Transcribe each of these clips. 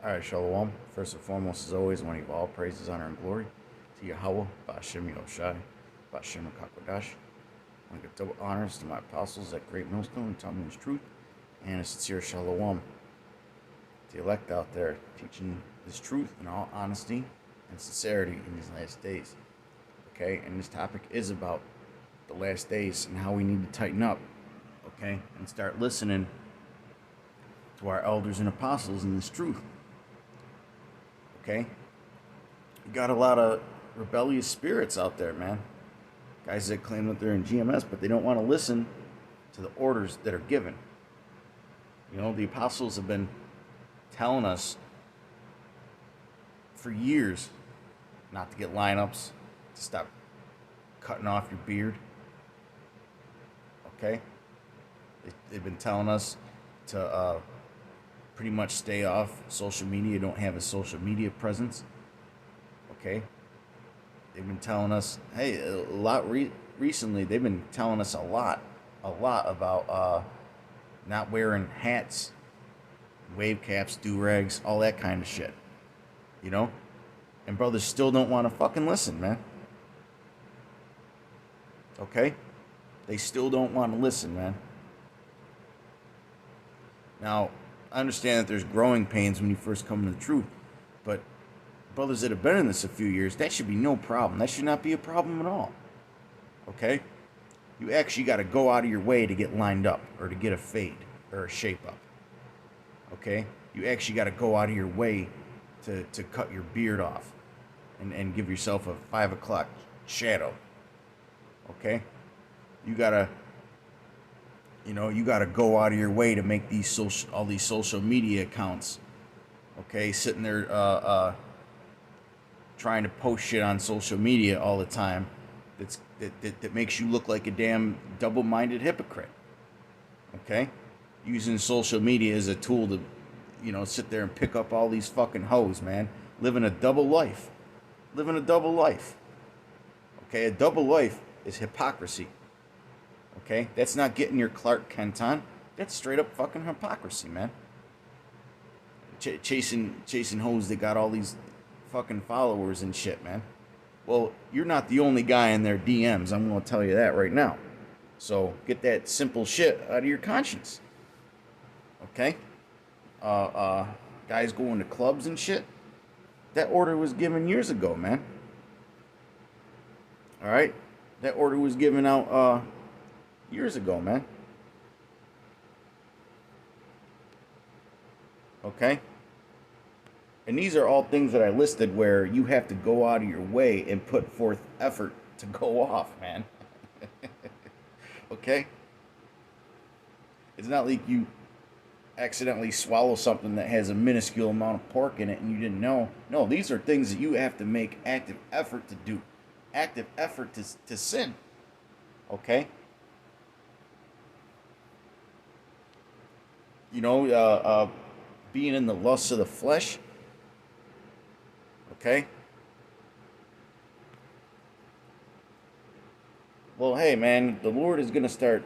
Alright, Shalom. First and foremost, as always, I want to give all praises, honor, and glory to Yahweh, Ba'ashem Yoshai, Ba'ashem HaKakodash. I want to give double honors to my apostles at Great Millstone and telling His truth, and a sincere Shalom to the elect out there teaching His truth in all honesty and sincerity in these last days. Okay, and this topic is about the last days and how we need to tighten up, okay, and start listening to our elders and apostles in this truth. Okay? You got a lot of rebellious spirits out there, man. Guys that claim that they're in GMS, but they don't want to listen to the orders that are given. You know, the apostles have been telling us for years not to get lineups, to stop cutting off your beard. Okay? They've been telling us to pretty much stay off social media, don't have a social media presence. Okay? They've been telling us, hey, a lot recently, they've been telling us a lot about not wearing hats, wave caps, do-rags, all that kind of shit. You know? And brothers still don't want to fucking listen, man. Okay? They still don't want to listen, man. Now, I understand that there's growing pains when you first come to the truth, but brothers that have been in this a few years, that should be no problem. That should not be a problem at all. Okay? You actually got to go out of your way to get lined up or to get a fade or a shape up. Okay? You actually got to go out of your way to cut your beard off and give yourself a 5 o'clock shadow. Okay? You got to go out of your way to make all these social media accounts. Okay, sitting there trying to post shit on social media all the time that makes you look like a damn double-minded hypocrite. Okay? Using social media as a tool to, sit there and pick up all these fucking hoes, man. Living a double life. Okay, a double life is hypocrisy. Okay? That's not getting your Clark Kent on. That's straight up fucking hypocrisy, man. Chasing hoes that got all these fucking followers and shit, man. Well, you're not the only guy in their DMs. I'm going to tell you that right now. So get that simple shit out of your conscience. Okay? Guys going to clubs and shit. That order was given years ago, man. Alright? That order was given out, years ago, man. Okay? And these are all things that I listed where you have to go out of your way and put forth effort to go off, man. Okay? It's not like you accidentally swallow something that has a minuscule amount of pork in it and you didn't know. No, these are things that you have to make active effort to do. Active effort to sin. Okay? Being in the lusts of the flesh. Okay? Well, hey, man, the Lord is going to start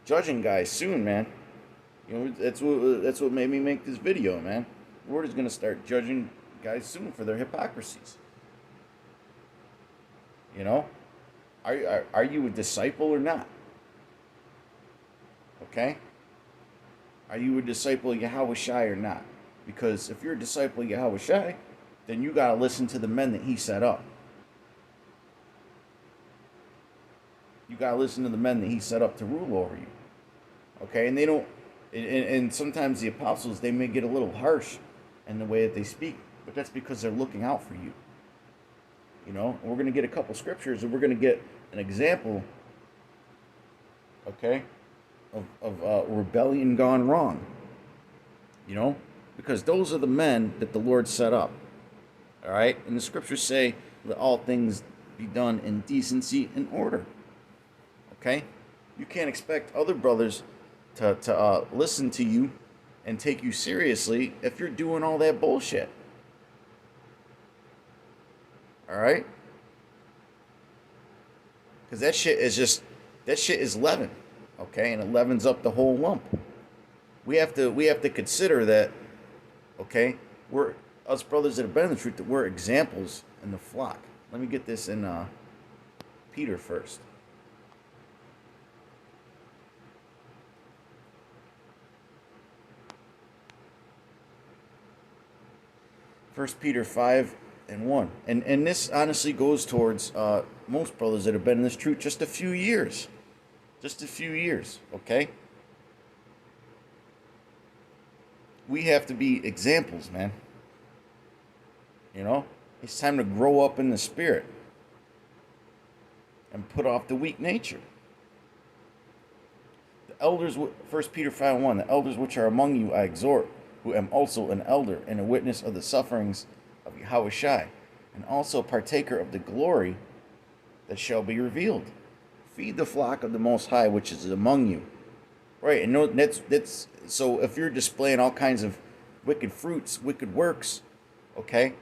judging guys soon, man. That's what made me make this video, man. The Lord is going to start judging guys soon for their hypocrisies. Are you a disciple or not? Okay? Are you a disciple of Yahweh Shai or not? Because if you're a disciple of Yahweh Shai, then you got to listen to the men that he set up. You got to listen to the men that he set up to rule over you. Okay? And they don't, and sometimes the apostles, they may get a little harsh in the way that they speak, but that's because they're looking out for you. And we're going to get a couple scriptures and we're going to get an example, okay, of rebellion gone wrong. Because those are the men that the Lord set up. All right? And the scriptures say, let all things be done in decency and order. Okay? You can't expect other brothers to listen to you and take you seriously if you're doing all that bullshit. All right? Because that shit is leaven. Okay? And it leavens up the whole lump. We have to consider that Okay? We're us brothers that have been in the truth, that we're examples in the flock. Let me get this in Peter first. First Peter 5:1. And this honestly goes towards most brothers that have been in this truth just a few years. Just a few years, okay? We have to be examples, man. You know? It's time to grow up in the spirit and put off the weak nature. The elders, 1 Peter 5:1, the elders which are among you I exhort, who am also an elder and a witness of the sufferings of Yahushua, and also partaker of the glory that shall be revealed. Feed the flock of the Most High which is among you. Right, and that's so if you're displaying all kinds of wicked fruits, wicked works, okay,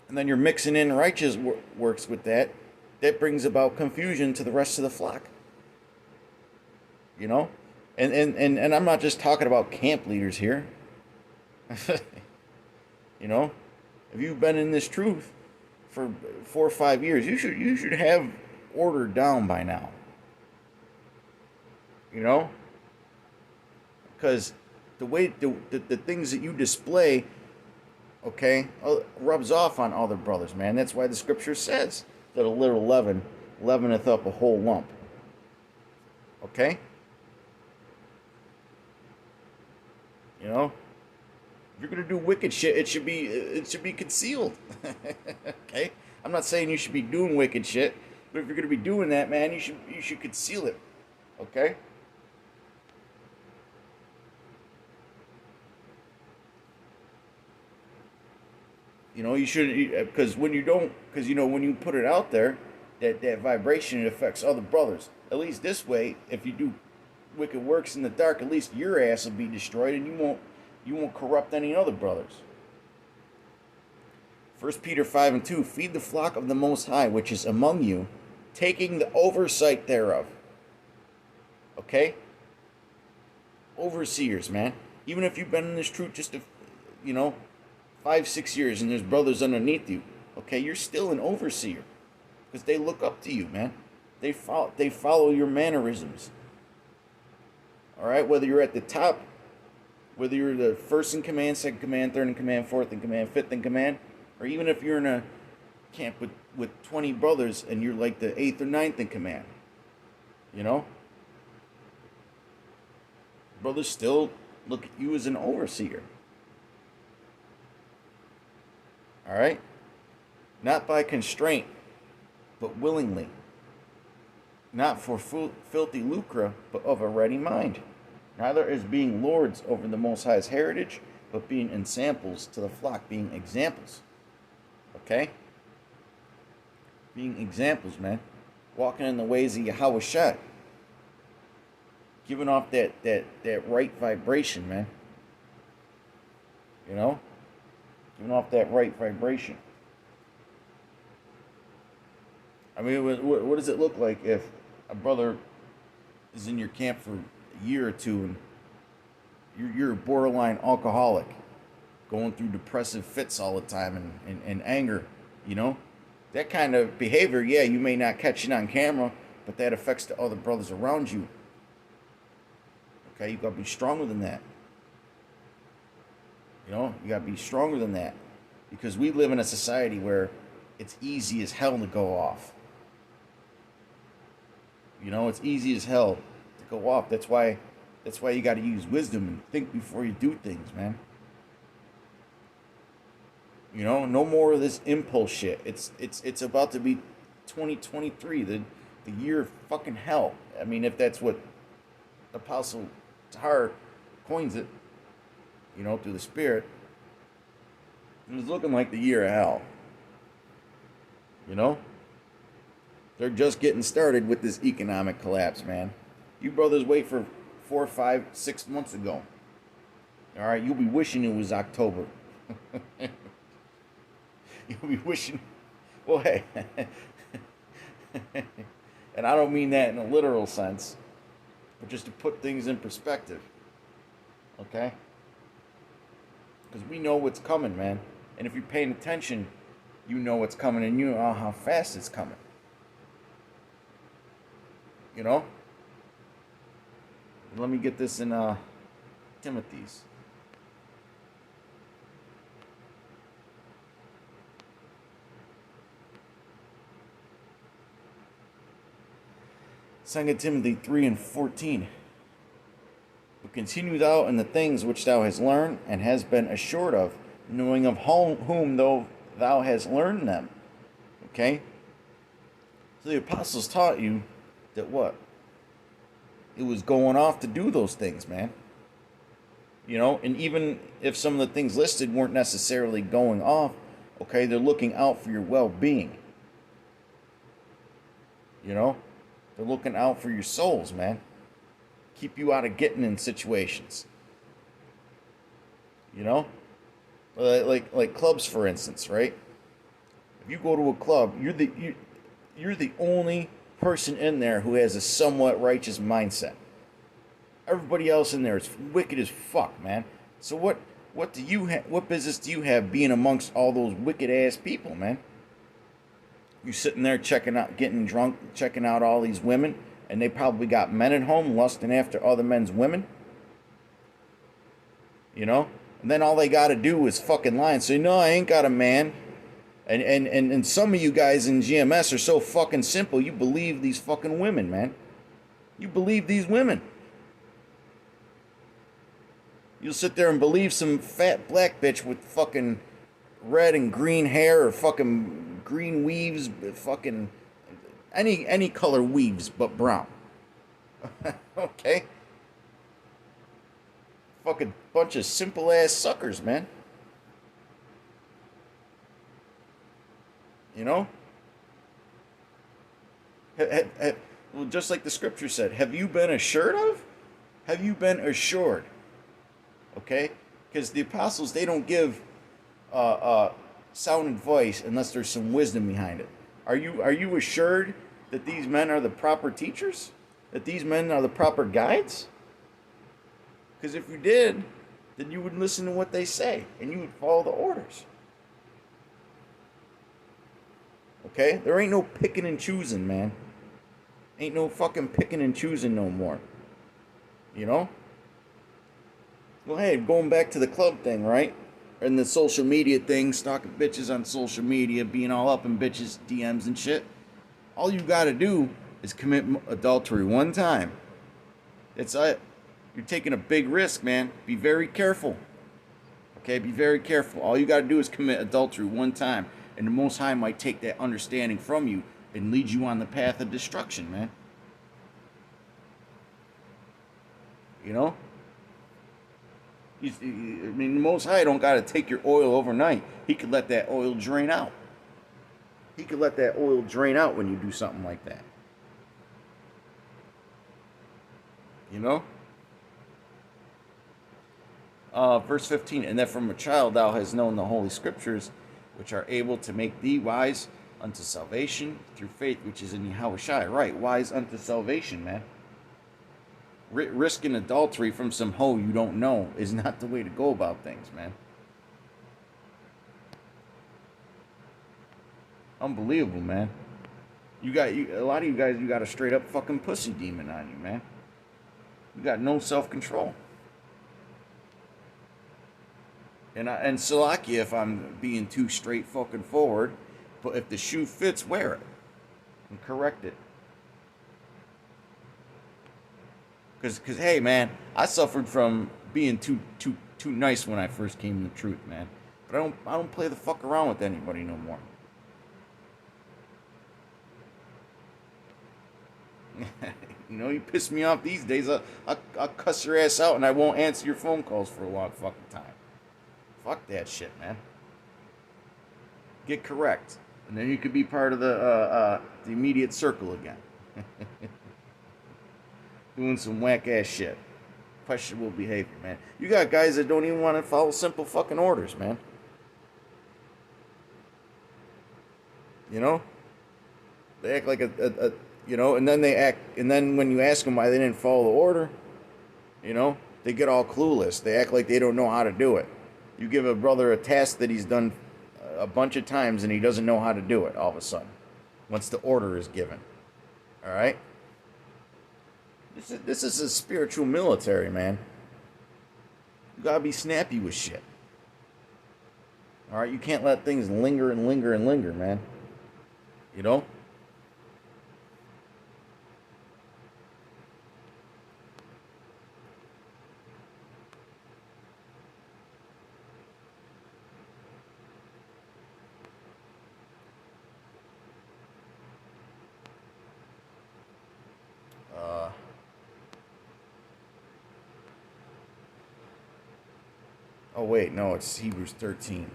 and then you're mixing in righteous works with that, that brings about confusion to the rest of the flock. You know, and I'm not just talking about camp leaders here. You know, if you've been in this truth for 4 or 5 years, you should have order down by now. You know, because the way the things that you display, okay, rubs off on other brothers, man. That's why the scripture says that a little leaven leaveneth up a whole lump. Okay. You know, if you're gonna do wicked shit, it should be concealed. Okay, I'm not saying you should be doing wicked shit, but if you're gonna be doing that, man, you should conceal it. Okay. You know, you shouldn't, because when you don't, because you know when you put it out there, that vibration, it affects other brothers. At least this way, if you do wicked works in the dark, at least your ass will be destroyed, and you won't corrupt any other brothers. 1 Peter 5:2, feed the flock of the Most High, which is among you, taking the oversight thereof. Okay? Overseers, man. Even if you've been in this truth just, you know, 5, 6 years and there's brothers underneath you, okay, you're still an overseer. Because they look up to you, man. They follow your mannerisms. Alright? Whether you're at the top, whether you're the first in command, second in command, third in command, fourth in command, fifth in command, or even if you're in a camp with 20 brothers and you're like the 8th or ninth in command. You know? Brothers still look at you as an overseer. Alright? Not by constraint, but willingly. Not for filthy lucre, but of a ready mind. Neither as being lords over the Most High's heritage, but being ensamples to the flock, being examples. Okay? Being examples, man. Walking in the ways of Yahushua. Giving off that right vibration, man. You know? Giving off that right vibration. I mean, what does it look like if a brother is in your camp for a year or two and you're a borderline alcoholic, going through depressive fits all the time and anger, you know? That kind of behavior, yeah, you may not catch it on camera, but that affects the other brothers around you. Okay, you gotta be stronger than that. You know, you gotta be stronger than that. Because we live in a society where it's easy as hell to go off. You know, it's easy as hell to go off. That's why you gotta use wisdom and think before you do things, man. You know, no more of this impulse shit. It's about to be 2023, the year of fucking hell. I mean, if that's what Apostle Tahar coins it, you know, through the Spirit, it's looking like the year of hell. You know? They're just getting started with this economic collapse, man. You brothers wait for 4, 5, 6 months ago. Alright, you'll be wishing it was October. You'll be wishing, well, hey. And I don't mean that in a literal sense, but just to put things in perspective. Okay? Because we know what's coming, man. And if you're paying attention, you know what's coming and you know how fast it's coming. You know? Let me get this in Timothy's. Second Timothy 3:14. But continue thou in the things which thou hast learned and hast been assured of, knowing of whom thou hast learned them. Okay? So the apostles taught you that what? It was going off to do those things, man. You know, and even if some of the things listed weren't necessarily going off, okay, they're looking out for your well-being. You know? They're looking out for your souls, man. Keep you out of getting in situations. You know? Like clubs, for instance, right? If you go to a club, you're the only person in there who has a somewhat righteous mindset. Everybody else in there is wicked as fuck, man. So what business do you have being amongst all those wicked ass people, man? You sitting there getting drunk, checking out all these women, and they probably got men at home lusting after other men's women. You know? And then all they gotta do is fucking lie and say, no, I ain't got a man. And some of you guys in GMS are so fucking simple, you believe these fucking women, man. You believe these women. You'll sit there and believe some fat black bitch with fucking red and green hair or fucking green weaves, fucking any color weaves but brown. Okay? Fucking bunch of simple ass suckers, man. You know? Well, just like the scripture said, have you been assured of? Have you been assured? Okay? Because the apostles, they don't give sound advice unless there's some wisdom behind it. Are you assured that these men are the proper teachers? That these men are the proper guides? Because if you did, then you would listen to what they say and you would follow the orders. Okay? There ain't no picking and choosing, man. Ain't no fucking picking and choosing no more. You know? Well, hey, going back to the club thing, right? And the social media thing, stalking bitches on social media, being all up in bitches' DMs and shit. All you gotta do is commit adultery one time. It's it. You're taking a big risk, man. Be very careful. Okay, be very careful. All you gotta do is commit adultery one time. And the Most High might take that understanding from you and lead you on the path of destruction, man. You know? I mean, the Most High don't gotta take your oil overnight. He could let that oil drain out. He could let that oil drain out when you do something like that. You know? Verse 15, and that from a child thou hast known the holy scriptures, which are able to make thee wise unto salvation through faith which is in Yahushua. Right, wise unto salvation, man. Risking adultery from some hoe you don't know is not the way to go about things, man. Unbelievable, man. A lot of you guys, you got a straight up fucking pussy demon on you, man. You got no self-control. And Salakia if I'm being too straight fucking forward, but if the shoe fits, wear it and correct it. Cause hey, man, I suffered from being too nice when I first came to the truth, man. But I don't play the fuck around with anybody no more. You know, you piss me off these days, I'll cuss your ass out and I won't answer your phone calls for a long fucking time. Fuck that shit, man. Get correct. And then you could be part of the immediate circle again. Doing some whack ass shit. Questionable behavior, man. You got guys that don't even want to follow simple fucking orders, man. You know? They act like you know, and then when you ask them why they didn't follow the order, you know, they get all clueless. They act like they don't know how to do it. You give a brother a task that he's done a bunch of times and he doesn't know how to do it all of a sudden once the order is given. All right? This is a spiritual military, man. You gotta be snappy with shit. All right? You can't let things linger and linger and linger, man. You know? Oh, wait, no, it's Hebrews 13.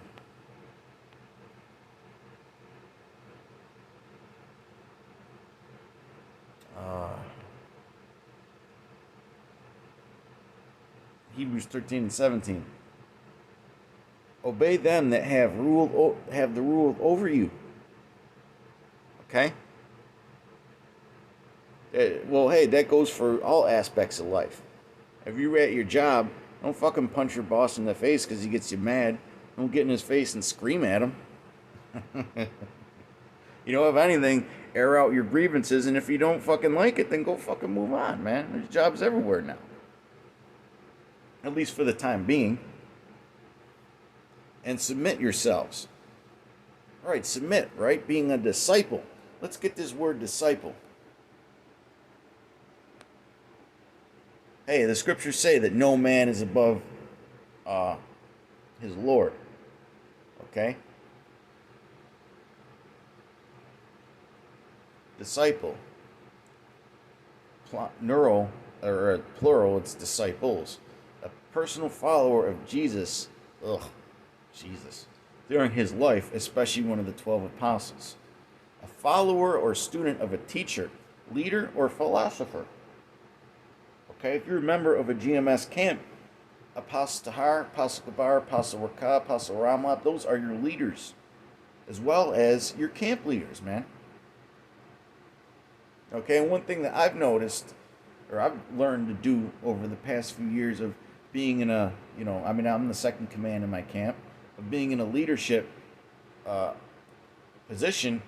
Hebrews 13 and 17. Obey them that have the rule over you. Okay? Well, hey, that goes for all aspects of life. If you're at your job, don't fucking punch your boss in the face because he gets you mad. Don't get in his face and scream at him. You know, if anything, air out your grievances, and if you don't fucking like it, then go fucking move on, man. There's jobs everywhere now. At least for the time being. And submit yourselves. All right, submit, right? Being a disciple. Let's get this word disciple. Hey, the scriptures say that no man is above his Lord. Okay? Disciple. Plural, it's disciples. A personal follower of Jesus. Jesus. During his life, especially one of the 12 apostles. A follower or student of a teacher, leader, or philosopher. Okay, if you're a member of a GMS camp, Apostle Tahar, Apostle Kabar, Apostle Rakah, Apostle Ramlap, those are your leaders, as well as your camp leaders, man. Okay, and one thing that I've noticed, or I've learned to do over the past few years of being in a, I'm the second command in my camp, of being in a leadership position,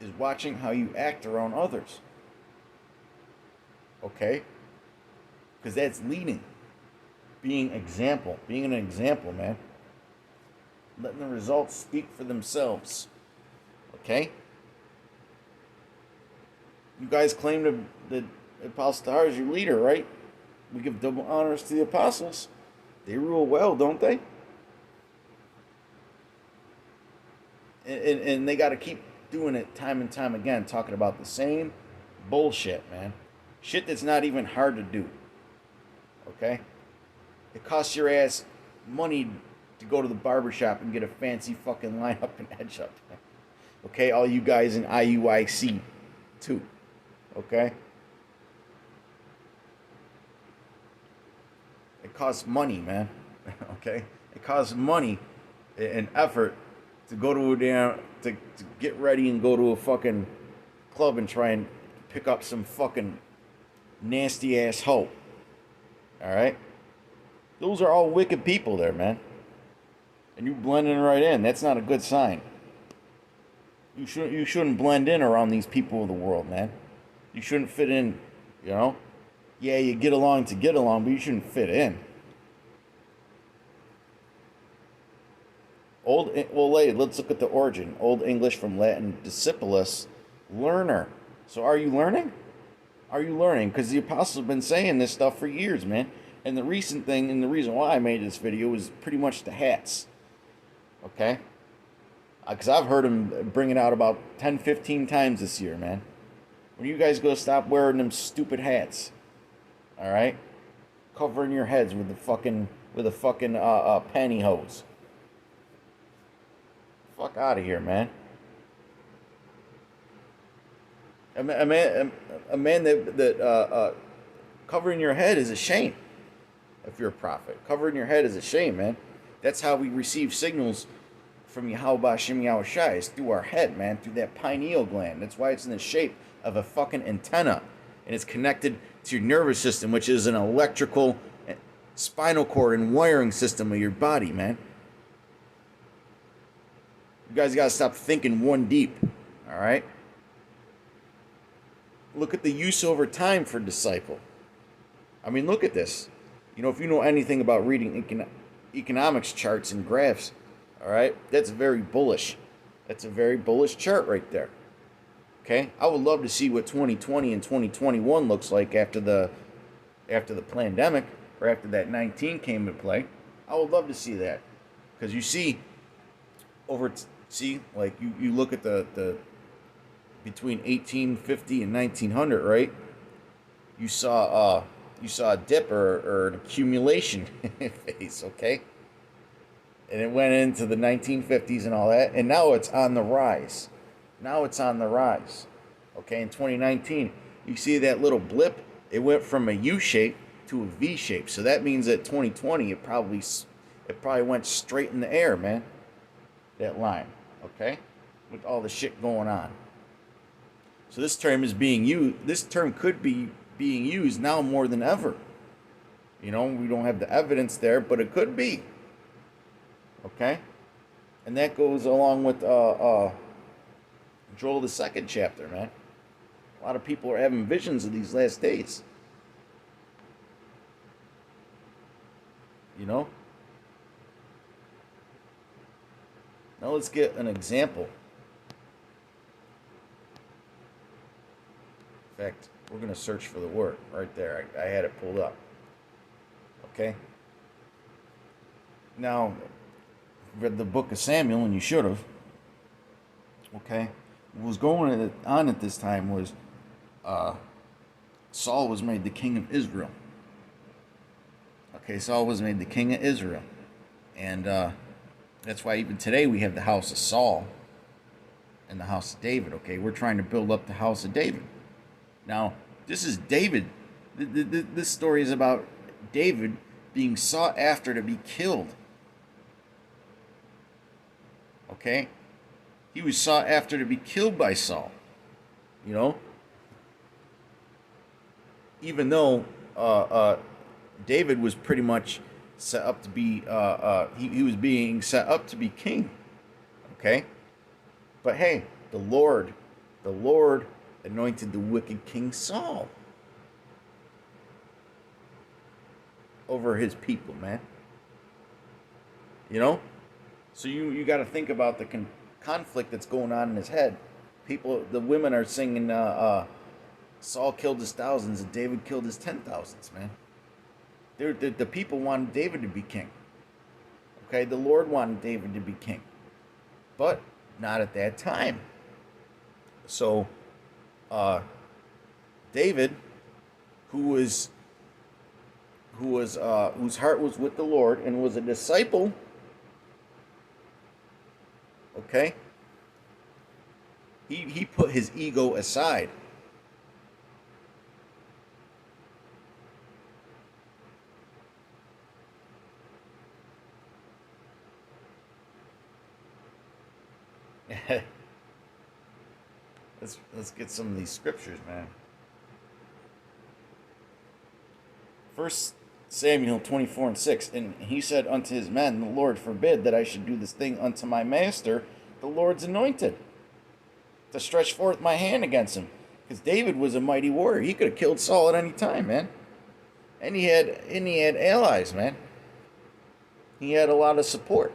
is watching how you act around others. Okay? Because that's leading. Being an example, man. Letting the results speak for themselves. Okay? You guys claim that Apostle Tahar is your leader, right? We give double honors to the apostles. They rule well, don't they? And they got to keep doing it time and time again, talking about the same bullshit, man. Shit that's not even hard to do. Okay? It costs your ass money to go to the barbershop and get a fancy fucking lineup and edge up. Okay? All you guys in IUIC, too. Okay? It costs money, man. Okay? It costs money and effort to go to to get ready and go to a fucking club and try and pick up some fucking nasty ass hoe. Alright? Those are all wicked people there, man. And you blending right in. That's not a good sign. You shouldn't blend in around these people of the world, man. You shouldn't fit in, you know? Yeah, you get along to get along, but you shouldn't fit in. Let's look at the origin. Old English from Latin discipulus, learner. So are you learning? Are you learning? Because the apostles have been saying this stuff for years, man. And the recent thing, and the reason why I made this video is pretty much the hats. Okay? Because I've heard them bring it out about 10, 15 times this year, man. When you guys go stop wearing them stupid hats? Alright? Covering your heads with the fucking pantyhose. Fuck out of here, man. A man that covering your head is a shame. If you're a prophet, covering your head is a shame, man. That's how we receive signals from Yahweh Hashem Yahushai. It's through our head, man, through that pineal gland. That's why it's in the shape of a fucking antenna, and it's connected to your nervous system, which is an electrical spinal cord and wiring system of your body, man. You guys gotta stop thinking one deep. All right. Look at the use over time for disciple. I mean, look at this. You know, if you know anything about reading economics charts and graphs, all right, that's very bullish. That's a very bullish chart right there. Okay, I would love to see what 2020 and 2021 looks like after the pandemic, or after that 19 came into play. I would love to see that, because you see like you look at the between 1850 and 1900, right? You saw a dip or an accumulation phase, okay? And it went into the 1950s and all that, and now it's on the rise. Okay, in 2019, you see that little blip? It went from a U shape to a V shape. So that means that 2020, it probably went straight in the air, man. That line, okay? With all the shit going on. So this term is being used. This term could be being used now more than ever. You know, we don't have the evidence there, but it could be. Okay? And that goes along with Joel, the second chapter, man. A lot of people are having visions of these last days. You know? Now let's get an example. In fact, we're going to search for the word right there. I had it pulled up. Okay? Now, read the book of Samuel, and you should have. Okay? What was going on at this time was Saul was made the king of Israel. Okay, Saul was made the king of Israel. And that's why even today we have the house of Saul and the house of David. Okay, we're trying to build up the house of David. Now, this is David. This story is about David being sought after to be killed. Okay? He was sought after to be killed by Saul. You know? Even though David was pretty much set up to be, he was being set up to be king. Okay? But hey, the Lord anointed the wicked King Saul over his people, man. You know? So you got to think about the conflict that's going on in his head. The women are singing, Saul killed his thousands and David killed his 10,000s, man. The people wanted David to be king. Okay, the Lord wanted David to be king. But not at that time. So, David, whose heart was with the Lord and was a disciple, okay, he put his ego aside. Let's get some of these scriptures, man. 1 Samuel 24:6, and he said unto his men, the Lord forbid that I should do this thing unto my master, the Lord's anointed, to stretch forth my hand against him. Because David was a mighty warrior. He could have killed Saul at any time, man. And he had allies, man. He had a lot of support.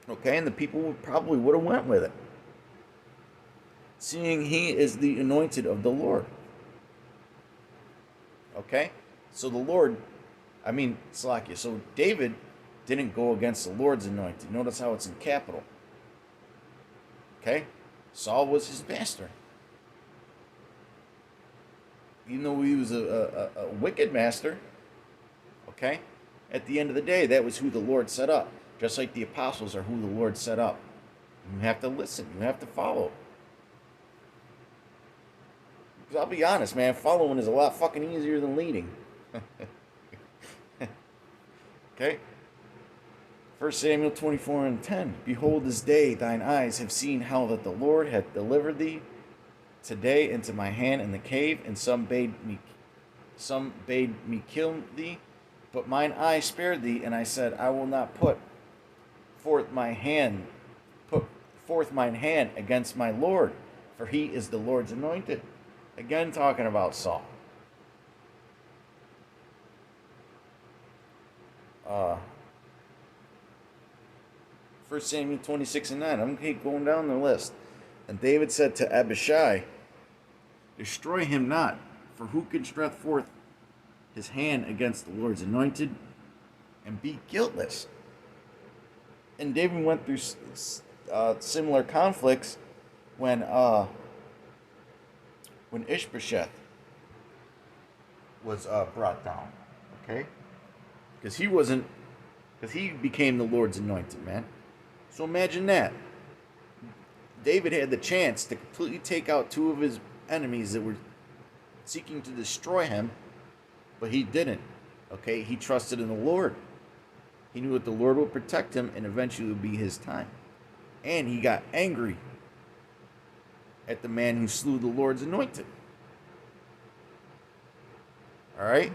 Okay, and the people probably would have went with it, seeing he is the anointed of the Lord. Okay? So Slakia. So David didn't go against the Lord's anointed. Notice how it's in capital. Okay? Saul was his master. Even though he was a wicked master, okay? At the end of the day, that was who the Lord set up. Just like the apostles are who the Lord set up. You have to listen. You have to follow. Because I'll be honest, man, following is a lot fucking easier than leading. Okay? 1 Samuel 24:10. Behold, this day thine eyes have seen how that the Lord hath delivered thee today into my hand in the cave, and some bade me kill thee, But mine eye spared thee, and I said, I will not forth my hand, put forth mine hand against my Lord, for he is the Lord's anointed. Again, talking about Saul. 1 Samuel 26 and 9. I'm going to keep going down the list. And David said to Abishai, destroy him not, for who can stretch forth his hand against the Lord's anointed and be guiltless? And David went through similar conflicts when Ishbosheth was brought down. Okay, because he became the Lord's anointed man. So imagine that. David had the chance to completely take out two of his enemies that were seeking to destroy him, but he didn't. Okay, he trusted in the Lord. He knew that the Lord would protect him and eventually it would be his time. And he got angry at the man who slew the Lord's anointed. All right?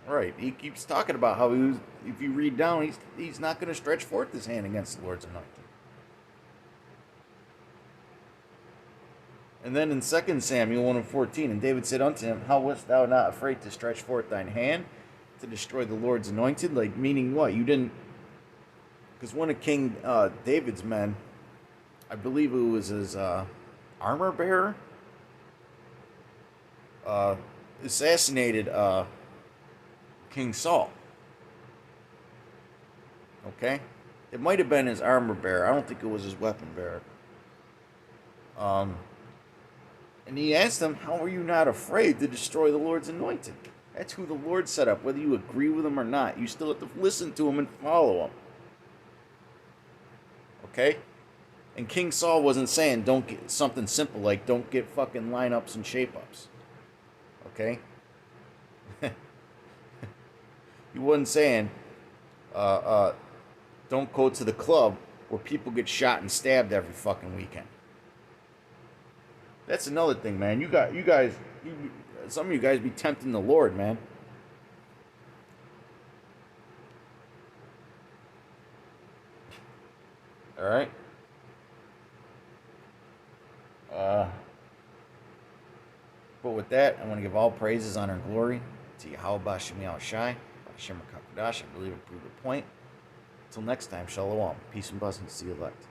Right. He keeps talking about how if you read down, he's not going to stretch forth his hand against the Lord's anointed. And then in 2 Samuel 1 and 14, and David said unto him, how wast thou not afraid to stretch forth thine hand to destroy the Lord's anointed? Like, meaning what? You didn't... Because one of King David's men, I believe it was his armor bearer, assassinated King Saul. Okay? It might have been his armor bearer. I don't think it was his weapon bearer. And he asked him, how are you not afraid to destroy the Lord's anointed? That's who the Lord set up. Whether you agree with him or not, you still have to listen to him and follow him. Okay? And King Saul wasn't saying don't get something simple like don't get fucking lineups and shape-ups. Okay? He wasn't saying don't go to the club where people get shot and stabbed every fucking weekend. That's another thing, man. Some of you guys be tempting the Lord, man. All right. But with that, I want to give all praises, honor, and glory to Yahweh Bashem Yahushai, Bashem HaKakodash. I believe I proved the point. Until next time, Shalom. Peace and blessings to the elect.